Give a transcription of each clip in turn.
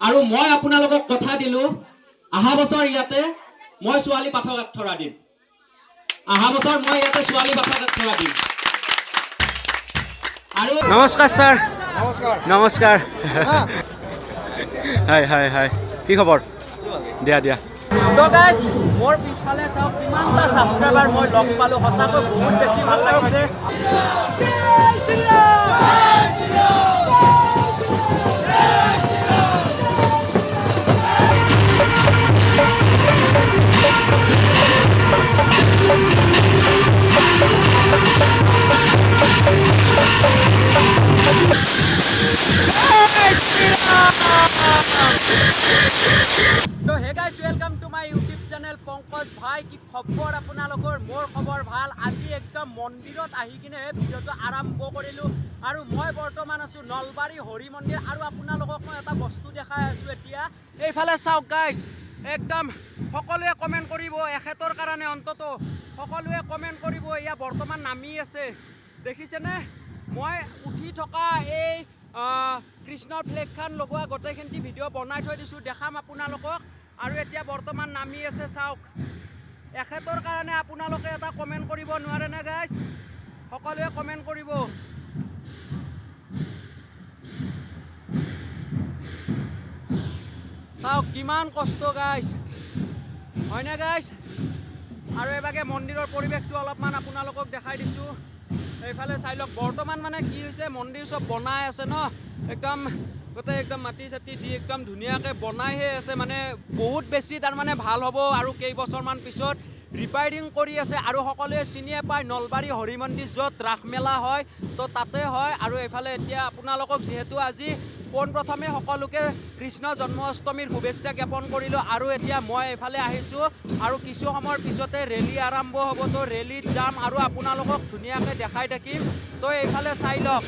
আৰু মই আপোনালোকক কথা দিলো অহা বছৰ ইয়াতে মই ছোৱালী পাঠক আখৰা দিম। অহা বছৰ মই ইয়াতে ছোৱালী পাঠক আখৰা দিম। আৰু নমস্কাৰ ছাৰ। নমস্কাৰ। হাই হাই হাই, কি খবৰ? দিয়া দিয়া। তো গাইজ মোৰ পিছফালে চাওক কিমানটা ছাবস্ক্ৰাইবাৰ মই লগ পালোঁ, সঁচাকৈ বহুত বেছি ভাল লাগিছে। তো hey guys welcome to my YouTube channel Pankaj ভাই। কি খবৰ আপোনালোকৰ? মোৰ খবৰ ভাল। আজি একদম মন্দিৰত আহি কিনে ভিডিঅ'টো আৰম্ভ কৰিলোঁ আৰু মই বৰ্তমান আছোঁ নলবাৰী হৰি মন্দিৰ। আৰু আপোনালোকক মই এটা বস্তু দেখাই আছোঁ এতিয়া। এইফালে চাওক গাইজ, একদম সকলোৱে কমেণ্ট কৰিব এখেতৰ কাৰণে, অন্তত সকলোৱে কমেণ্ট কৰিব। এয়া বৰ্তমান নামি আছে, দেখিছেনে? মই উঠি থকা এই কৃষ্ণৰ ফ্লেগখন লগোৱা গোটেইখিনি ভিডিঅ' বনাই থৈ দিছোঁ, দেখাম আপোনালোকক। আৰু এতিয়া বৰ্তমান নামি আছে চাওক। এখেতৰ কাৰণে আপোনালোকে এটা কমেণ্ট কৰিব নোৱাৰেনে গাইজ? সকলোৱে কমেণ্ট কৰিব। চাওক কিমান কষ্ট গাইজ, হয়নে গাইজ? আৰু এইভাগে মন্দিৰৰ পৰিৱেশটো অলপমান আপোনালোকক দেখাই দিছোঁ। এইফালে চাই লওক, বৰ্তমান মানে কি হৈছে, মন্দিৰ চব বনাই আছে ন, একদম গোটেই একদম মাটি চাটি দি একদম ধুনীয়াকৈ বনাইহে আছে। মানে বহুত বেছি তাৰমানে ভাল হ'ব আৰু কেইবছৰমান পিছত ৰিপেয়াৰিং কৰি আছে। আৰু সকলোৱে চিনিয়ে পায় নলবাৰী হৰি মন্দিৰ, য'ত ৰাস মেলা হয়, তো তাতে হয়। আৰু এইফালে এতিয়া আপোনালোকক যিহেতু আজি পোনপ্ৰথমে সকলোকে কৃষ্ণ জন্মাষ্টমীৰ শুভেচ্ছা জ্ঞাপন কৰিলোঁ। আৰু এতিয়া মই এইফালে আহিছোঁ আৰু কিছু সময়ৰ পিছতে ৰেলী আৰম্ভ হ'ব। তো ৰেলীত যাম আৰু আপোনালোকক ধুনীয়াকৈ দেখাই থাকিম। তো এইফালে চাই লওক।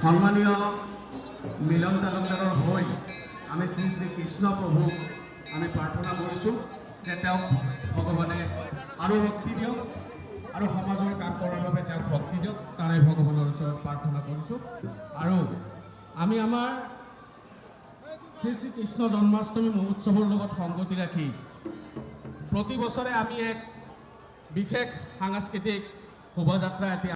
সন্মানীয় মিলন তালুকদাৰৰ হৈ আমি শ্ৰী শ্ৰী কৃষ্ণ প্ৰভুক আমি প্ৰাৰ্থনা কৰিছোঁ যে তেওঁক ভগৱানে আৰু শক্তি দিয়ক আৰু সমাজৰ কাম কৰাৰ বাবে তেওঁক শক্তি দিয়ক, তাৰে ভগৱানৰ ওচৰত প্ৰাৰ্থনা কৰিছোঁ। আৰু আমি আমাৰ শ্ৰী শ্ৰী কৃষ্ণ জন্মাষ্টমী মহোৎসৱৰ লগত সংগতি ৰাখি প্ৰতি বছৰে আমি এক বিশেষ সাংস্কৃতিক শোভাযাত্ৰা এতিয়া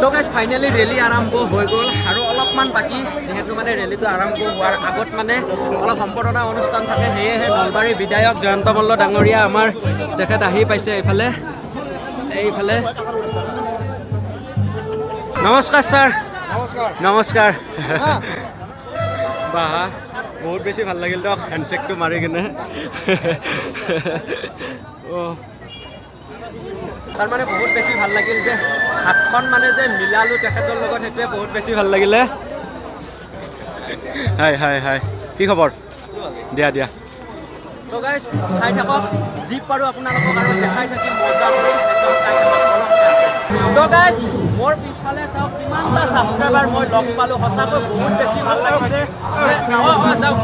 তো গাইজ ফাইনেলি ৰেলী আৰম্ভ হৈ গ'ল আৰু অলপমান বাকী যিহেতু মানে ৰেলীটো আৰম্ভ হোৱাৰ আগত মানে অলপ সম্বৰ্ধনা অনুষ্ঠান থাকে সেয়েহে নলবাৰীৰ বিধায়ক জয়ন্ত মল্ল ডাঙৰীয়া আমাৰ তেখেত আহি পাইছে এইফালে নমস্কাৰ ছাৰ নমস্কাৰ বাহ বহুত বেছি ভাল লাগিল দিয়ক হেণ্ডশ্বেকটো মাৰি কিনে তাৰমানে বহুত বেছি ভাল লাগিল যে হাতখন মানে যে মিলালোঁ তেখেতৰ লগত সেইটোৱে বহুত বেছি ভাল লাগিলে হাই কি খবৰ দিয়া তো গাইজ চাই থাকক যি পাৰোঁ আপোনালোকক আৰু দেখাই থাকিম মজা কৰি একদম চাই থাকক তো গাইজ মোৰ পিছফালে চাওক কিমানটা ছাবস্ক্ৰাইবাৰ মই লগ পালোঁ সঁচাকৈ বহুত বেছি ভাল লাগিছে যাওক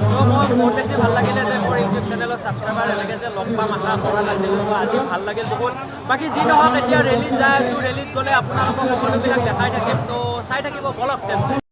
তো মই বহুত বেছি ভাল লাগিলে যে মোৰ ইউটিউব চেনেলৰ ছাবস্ক্ৰাইবাৰ এনেকৈ যে লগ পাম আশা কৰা নাছিলোঁ তো আজি ভাল লাগিল বহুত বাকী যি নহওক এতিয়া ৰেলীত যাই আছোঁ ৰেলীত গ'লে আপোনালোকক সকলোবিলাক দেখাই থাকিম তো চাই থাকিব বলক তেন্তে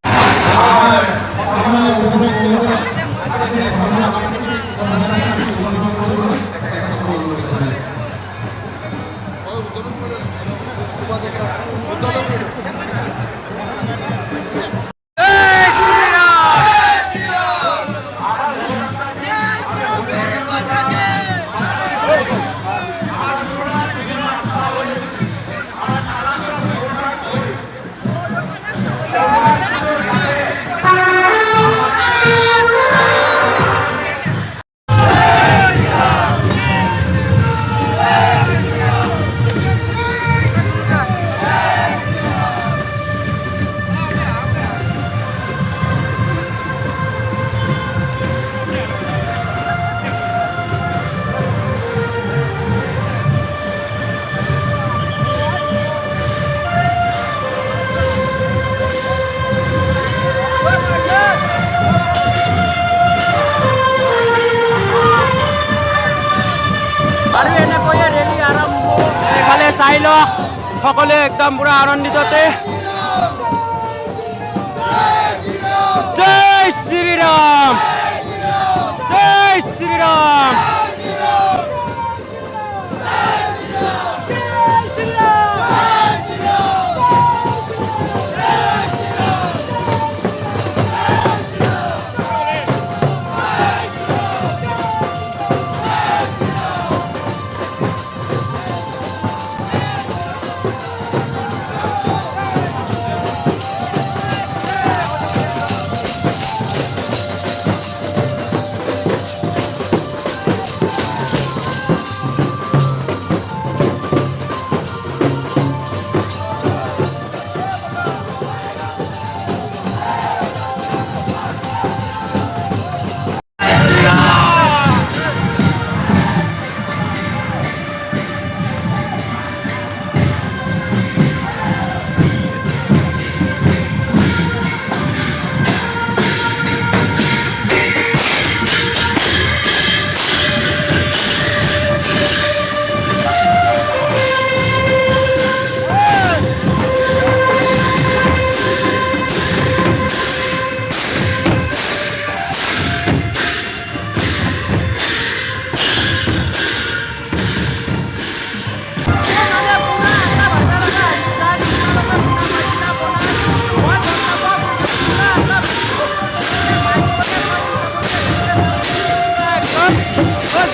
চাই লওক সকলোৱে একদম পুৰা আনন্দিততে জয় শ্ৰীৰাম জয় শ্ৰীৰাম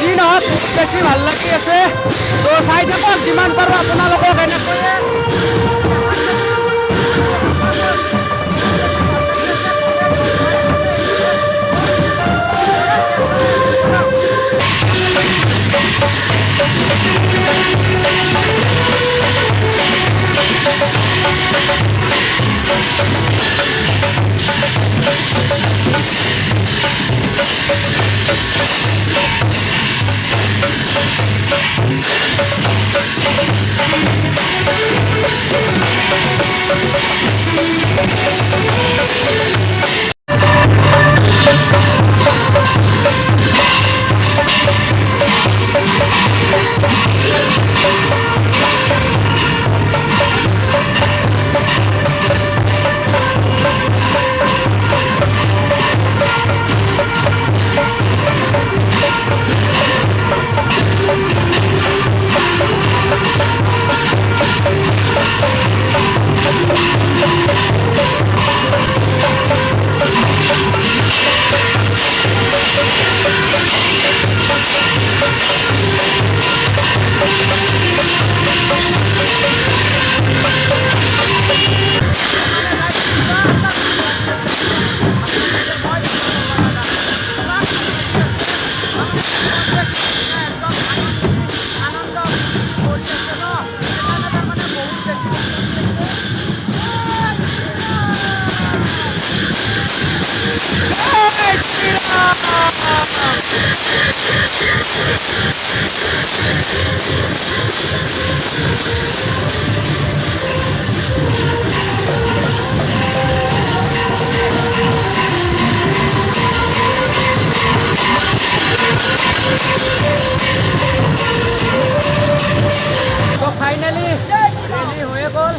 যি নহওক বেছি ভাল লাগি আছে তো চাই থাকক যিমান পাৰোঁ আপোনালোকক এনেকৈয়ে তো ফাইনেলি ৰেলি হৈয়ে গ'ল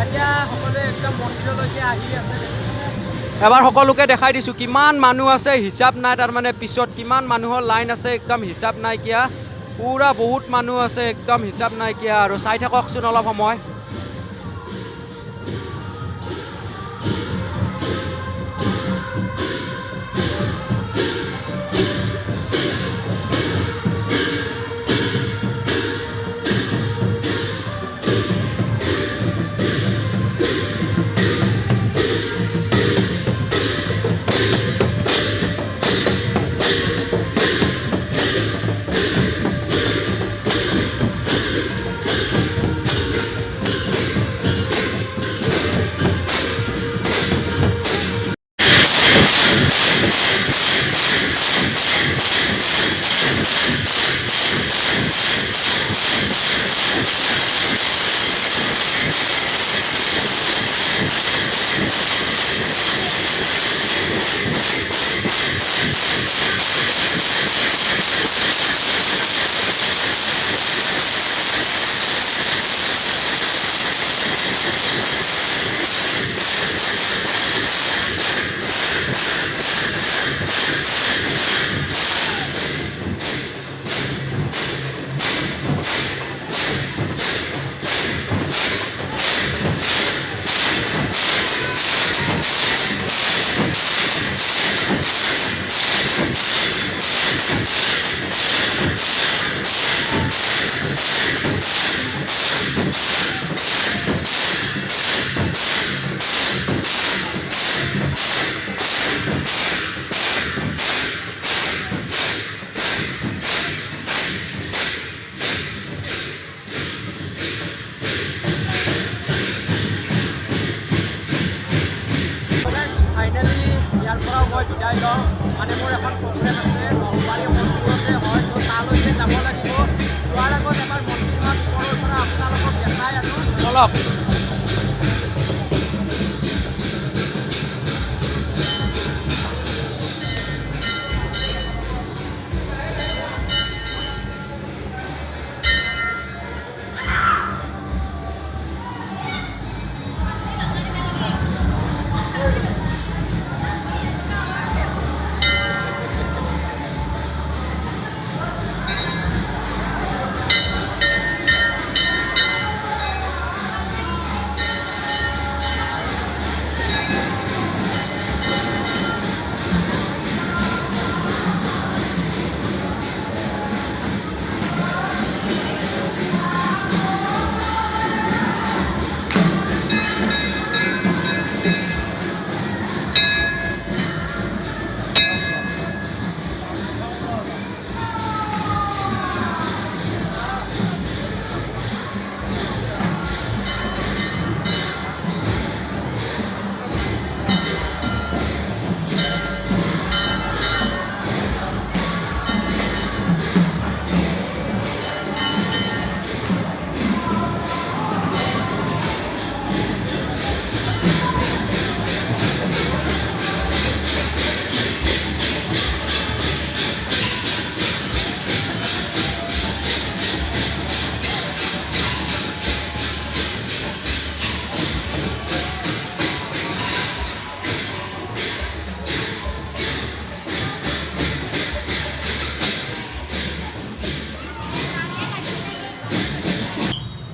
এতিয়া সকলোৱে একদম মন্দিৰলৈকে আহি আছে এবাৰ সকলোকে দেখাই দিছোঁ কিমান মানুহ আছে হিচাপ নাই তাৰমানে পিছত কিমান মানুহৰ লাইন আছে একদম হিচাপ নাইকিয়া পুৰা বহুত মানুহ আছে একদম হিচাপ নাইকিয়া আৰু চাই থাককচোন অলপ সময় মই বিদায় লওঁ মানে মোৰ এখন প্ৰগ্ৰেম আছে নলবাৰী মন্দিৰতে হয় তো তালৈকে যাব লাগিব যোৱাৰ আগত এবাৰ মন্দিৰখন ওপৰৰ পৰা আপোনালোকক দেখাই আনো চলক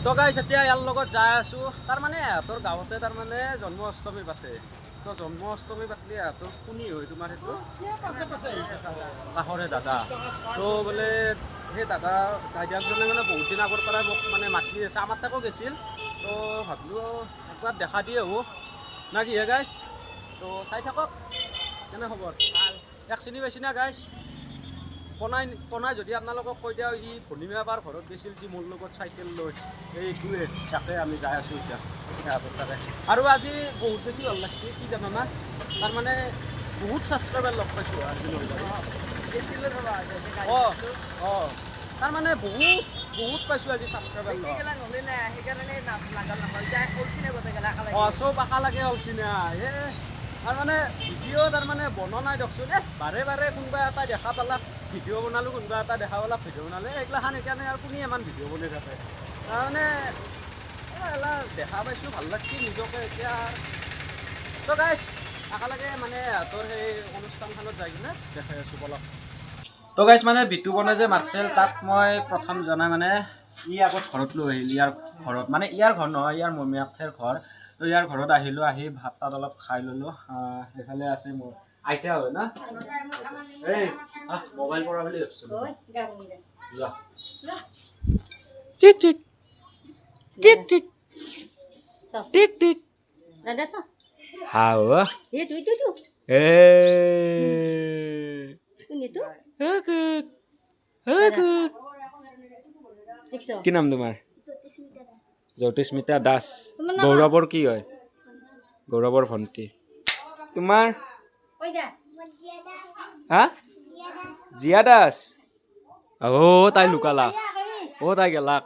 তো গাইছ এতিয়া ইয়াৰ লগত যাই আছোঁ তাৰমানে ইহঁতৰ গাঁৱতে তাৰমানে জন্মাষ্টমী পাতে তো জন্মাষ্টমী পাতিলে ইহঁতৰ কোনি হয় তোমাৰ সেইটো কাষৰে দাদা তো বোলে সেই দাদা দাইদাকজনে মানে বহুত দিন আগৰ পৰাই মোক মানে মাতি আছে আমাৰ তাকো গৈছিল তো ভাবিলোঁ একবাৰ দেখা দি আহোঁ না কি হে গাইছ তো চাই থাকক কেনে খবৰ ভাল এক চিনি পাইছি না গাইছ পনাই যদি আপোনালোকক কৈ দিওঁ ই ভনীমা এবাৰ ঘৰত গৈছিল যি মোৰ লগত চাইকেল লৈ এইটোৱে তাকে আমি যাই আছোঁ এতিয়া সিহঁতৰ তাকে আৰু আজি বহুত বেছি ভাল লাগিছে কি জানানা তাৰমানে বহুত ছাত্ৰবাৰ লগ পাইছোঁ আজি নলবাৰী অঁ অঁ তাৰমানে বহুত বহুত পাইছোঁ আজি ছাবস্ক্ৰাইবাৰ অঁ চব আশা লাগে অলচিনা তাৰমানে ভিডিঅ' তাৰমানে বনোৱা নাই দিয়কচোন বাৰে বাৰে কোনোবা এটা দেখা পালাক ভিডিঅ' বনালোঁ কোনোবা এটা দেখা পালাক ভিডিঅ' বনালে এইগিলাখান সেইকাৰণে আৰু কোনে ইমান ভিডিঅ' বনাই থাকে তাৰমানে এলা দেখা পাইছোঁ ভাল লাগছে নিজকে এতিয়া তো গাইছ একেলগে মানে সিহঁতৰ সেই অনুষ্ঠানখনত যাই কিনে দেখাই আছোঁ বলক তো গাইছ মানে বিতুপনে যে মাতিছিল তাক মই প্ৰথম জনাই মানে ই আগত ঘৰত লৈ আহিল ইয়াৰ ঘৰত মানে ইয়াৰ ঘৰ নহয় ইয়াৰ মমিয়াকঠেৰ ঘৰ তো ইয়াৰ ঘৰত আহিলোঁ আহি ভাত তাত অলপ খাই ল'লোঁ এইফালে আছে মোৰ আইতা হয় না এই মোবাইল পৰা বুলি ভাবিছিলোঁ টিক টিক টিক টিক টিক টিক হাও কি নাম তোমাৰ জ্যোতিস্মিতা দাস গৌৰৱৰ কি হয় গৌৰৱৰ ভণ্টি তোমাৰ হা জিয়া দাস তাই লুকালা তাই গেলাক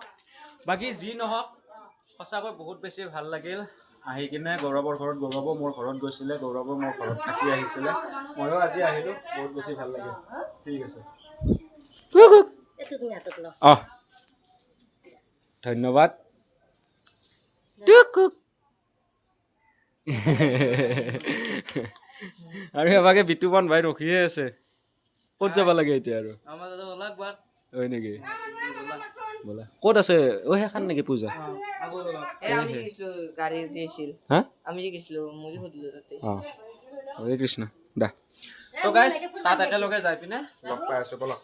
বাকী যি নহওক সঁচাকৈ বহুত বেছি ভাল লাগিল আহি কিনে গৌৰৱৰ ঘৰত গৌৰৱো মোৰ ঘৰত গৈছিলে গৌৰৱো মোৰ ঘৰত থাকি আহিছিলে ময়ো আজি আহিলোঁ বহুত বেছি ভাল লাগিল ঠিক আছে ধন্যবাদ আৰু এবাকে বিতুপন ভাই ৰখিয়ে আছে ক'ত যাব লাগে এতিয়া আৰু হয় নেকি ব'লা ক'ত আছে সেইখন নেকি পূজা হৰে কৃষ্ণ দা তো গাইছ তাত একেলগে যাই পিনে লগ পাই আছোঁ ব'লক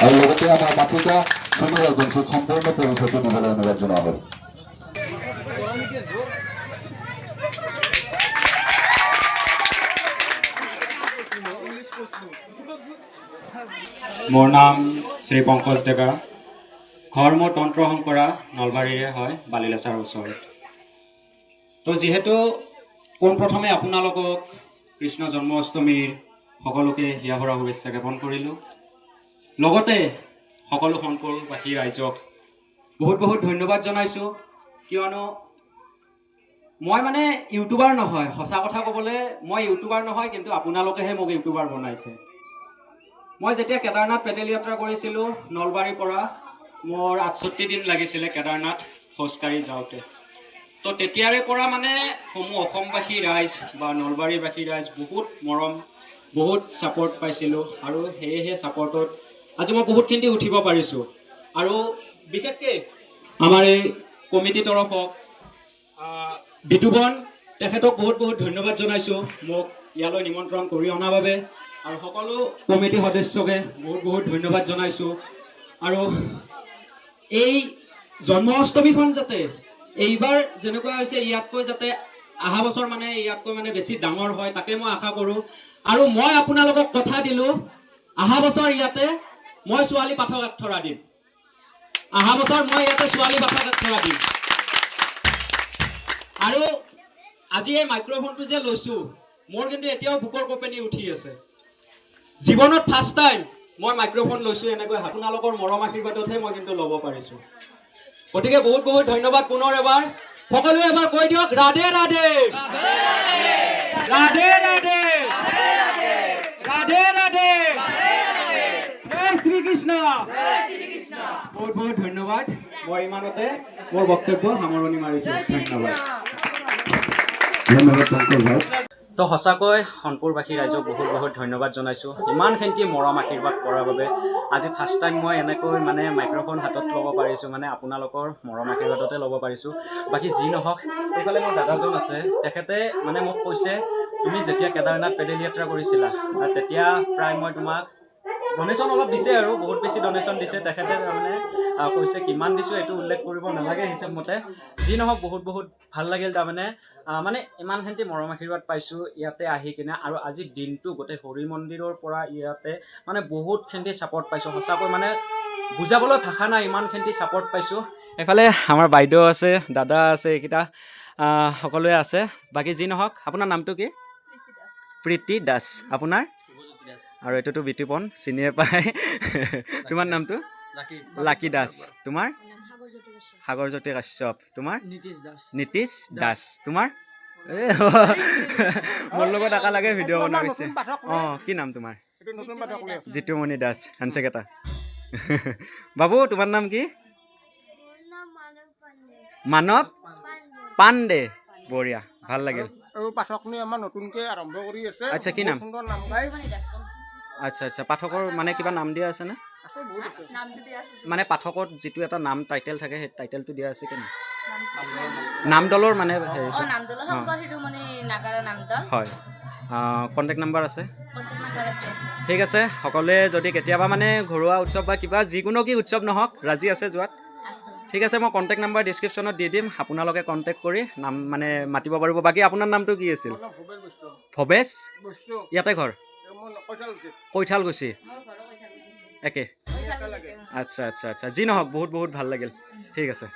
আৰু লগতে আমাৰ মাতৃকা চন্দ্ৰ এজেঞ্চিক সম্পূৰ্ণ পৰিচয়টো দিবলৈ অনুৰোধ জনোৱা হ'ল মোৰ নাম শ্ৰী পংকজ ডেকা ঘৰ মোৰ তন্ত্ৰ শংকৰা নলবাৰীৰে হয় বালিলেচাৰ ওচৰত তো যিহেতু পোনপ্ৰথমে আপোনালোকক কৃষ্ণ জন্মাষ্টমীৰ সকলোকে হিয়া ভৰা শুভেচ্ছা জ্ঞাপন কৰিলোঁ লগতে সকলো শংকৰবাসী ৰাইজক বহুত বহুত ধন্যবাদ জনাইছোঁ কিয়নো মই মানে ইউটিউবাৰ নহয় সঁচা কথা ক'বলৈ মই ইউটিউবাৰ নহয় কিন্তু আপোনালোকেহে মোক ইউটিউবাৰ বনাইছে মই যেতিয়া কেদাৰনাথ পেডেল যাত্ৰা কৰিছিলোঁ নলবাৰীৰ পৰা মোৰ ৬৮ দিন লাগিছিলে কেদাৰনাথ খোজকাঢ়ি যাওঁতে তো তেতিয়াৰে পৰা মানে সমূহ অসমবাসী ৰাইজ বা নলবাৰীবাসী ৰাইজ বহুত মৰম বহুত ছাপৰ্ট পাইছিলোঁ আৰু সেয়েহে ছাপৰ্টত আজি মই বহুতখিনি উঠিব পাৰিছোঁ আৰু বিশেষকৈ আমাৰ এই কমিটিৰ তৰফক বিতুপন তেখেতক বহুত বহুত ধন্যবাদ জনাইছোঁ মোক ইয়ালৈ নিমন্ত্ৰণ কৰি অনাৰ বাবে আৰু সকলো কমিটি সদস্যকে বহুত বহুত ধন্যবাদ জনাইছোঁ আৰু এই জন্মাষ্টমীখন যাতে এইবাৰ যেনেকুৱা হৈছে ইয়াতকৈ যাতে অহা বছৰ মানে ইয়াতকৈ মানে বেছি ডাঙৰ হয় তাকে মই আশা কৰোঁ আৰু মই আপোনালোকক কথা দিলোঁ অহা বছৰ ইয়াতে মই ছোৱালী পাঠক আখৰা দিম অহা বছৰ মই ইয়াতে ছোৱালী পাঠক আখৰা দিম আৰু আজি এই মাইক্ৰফোনটো যে লৈছোঁ মোৰ কিন্তু এতিয়াও বুকৰ কঁপনি উঠি আছে জীৱনত ফাৰ্ষ্ট টাইম মই মাইক্ৰফোন লৈছোঁ এনেকৈ আপোনালোকৰ মৰম আশীৰ্বাদতহে মই কিন্তু ল'ব পাৰিছোঁ গতিকে বহুত বহুত ধন্যবাদ পুনৰ এবাৰ সকলোৱে এবাৰ কৈ দিয়ক ৰাধে ৰাধে ৰাধে ৰাধে ৰাধে ৰাধে জয় শ্ৰীকৃষ্ণ বহুত বহুত ধন্যবাদ মই ইমানতে মোৰ বক্তব্য সামৰণি মাৰিছোঁ ধন্যবাদ ধন্যবাদ শংকৰ ভাই তো সঁচাকৈ সোণপুৰবাসী ৰাইজক বহুত বহুত ধন্যবাদ জনাইছোঁ ইমানখিনি মৰম আশীৰ্বাদ কৰাৰ বাবে আজি ফাৰ্ষ্ট টাইম মই এনেকৈ মানে মাইক্ৰফোন হাতত ল'ব পাৰিছোঁ মানে আপোনালোকৰ মৰম আশীৰ্বাদতে ল'ব পাৰিছোঁ বাকী যি নহওক এইফালে মোৰ দাদাজন আছে তেখেতে মানে মোক কৈছে তুমি যেতিয়া কেদাৰনাথ পেডেল যাত্ৰা কৰিছিলা তেতিয়া প্ৰায় মই তোমাক ডনেশ্যন অলপ দিছে আৰু বহুত বেছি ডনেশ্যন দিছে তেখেতে তাৰমানে কৈছে কিমান দিছোঁ এইটো উল্লেখ কৰিব নালাগে হিচাপ মতে যি নহওক বহুত বহুত ভাল লাগিল তাৰমানে মানে ইমানখিনি মৰম আশীৰ্বাদ পাইছোঁ ইয়াতে আহি কিনে আৰু আজি দিনটো গোটেই হৰি মন্দিৰৰ পৰা ইয়াতে মানে বহুতখিনি ছাপৰ্ট পাইছোঁ সঁচাকৈ মানে বুজাবলৈ ভাষা নাই ইমানখিনি ছাপৰ্ট পাইছোঁ এইফালে আমাৰ বাইদেউ আছে দাদা আছে এইকেইটা সকলোৱে আছে বাকী যি নহওক আপোনাৰ নামটো কি প্ৰীতি দাস আপোনাৰ আৰু এইটোতো বিতুপন চিনিয়ে পায় তোমাৰ নামটো লাকি দাস তোমাৰ সাগৰজ্যোতি কাশ্যপ তোমাৰ নীতিশ দাস তোমাৰ মোৰ লগত একা লাগে ভিডিঅ' বনাই গৈছে অঁ কি নাম তোমাৰ জিতুমণি দাস হেণ্ডছেক এটা বাবু তোমাৰ নাম কি মানৱ পাণ্ডে বঢ়িয়া ভাল লাগিল আৰু পাঠকনি আমাৰ নতুনকৈ আৰম্ভ কৰি আছে আচ্ছা কি নাম সুন্দৰ নাম গাই আচ্ছা আচ্ছা পাঠকৰ মানে কিবা নাম দিয়া আছেনে আছে বহুত আছে মানে পাঠকত যিটো এটা নাম টাইটেল থাকে সেই টাইটেলটো দিয়া আছে কেনে নামদলৰ মানে হয় কণ্টেক্ট নাম্বাৰ আছে ঠিক আছে সকলোৱে যদি কেতিয়াবা মানে ঘৰুৱা উৎসৱ বা কিবা যিকোনো কি উৎসৱ নহওক ৰাজি আছে যোৱাত ঠিক আছে মই কণ্টেক্ট নাম্বাৰ ডিছক্ৰিপশ্যনত দি দিম আপোনালোকে কণ্টেক্ট কৰি নাম মানে মাতিব পাৰিব বাকী আপোনাৰ নামটো কি আছিল ভৱেশ ইয়াতে ঘৰ কৈঠালকুছি একে আচ্ছা আচ্ছা আচ্ছা যি নহওক বহুত বহুত ভাল লাগিল ঠিক আছে